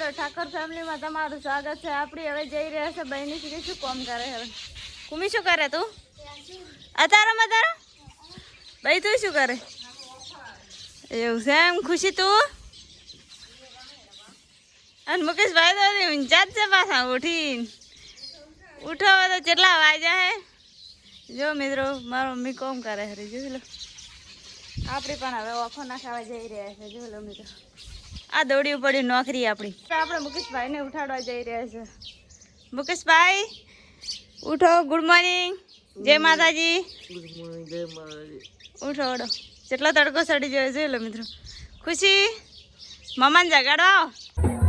મિત્રો ઠાકોર ફેમિલીમાં તમારું સ્વાગત છે. આપણી હવે જઈ રહ્યા છે બહેની શ્રી શું કામ કરે હવે કુમી શું કરે તું અતારામાં તારા ભાઈ તું શું કરે એવું છે એમ ખુશી તું અને મુકેશભાઈ તો ઊંચા જ છે પાછા ઉઠીને ઉઠો તો કેટલા વાગ્યા હે જો મિત્રો મારો મમ્મી કોમ કરે હરી જોઈ લો આપણી પણ હવે ઓખો ના ખાવા જઈ રહ્યા છે જોઈ લો મિત્રો આ દોડી પડી નોકરી આપણી આપણે મુકેશભાઈને ઉઠાડવા જઈ રહ્યા છે મુકેશભાઈ ઉઠો ગુડ મોર્નિંગ જય માતાજી ઉઠો ઓડો કેટલો તડકો સડી જાય જોઈ લો મિત્રો ખુશી મમ્માને જગાડો આવો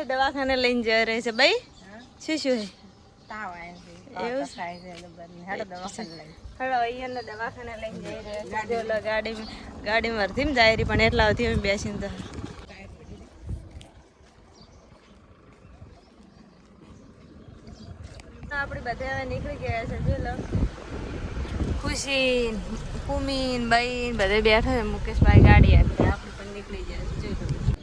દવાખાને લઈને જઈ રહી છે ભાઈ શું શું હે એવું હળો અહીંયા દવાખાને લઈને જઈ રહ્યા છે ગાડીમાં વર્ધી જાય રહી પણ એટલા હતી બેસીને તો આપણે બધા હવે નીકળી ગયા છે જો લો ખુશી કુમીન ભાઈ બધે બેઠા છે મુકેશભાઈ ગાડી આપી આપણે પણ નીકળી જાય છે જોઈ લો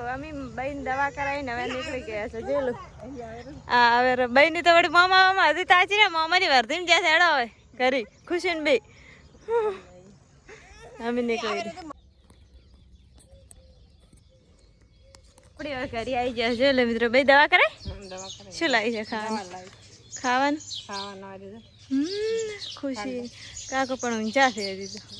અમે બહેન દવા કરાવીને હવે નીકળી ગયા છે જોઈ લો હા હવે બહેન તો વળી મામા હજી તાચી ને મામાની વર્ધી ને જ્યાં હેડો હોય કરી ખુશી ને બે અમે નીકળી આપડી હવે ઘરે આવી જાય જોઈ લો મિત્રો ભાઈ દવા કરાય શું લાવી છે ખાવાનું ખુશી કાકો પણ ઊંચા છે હજી તો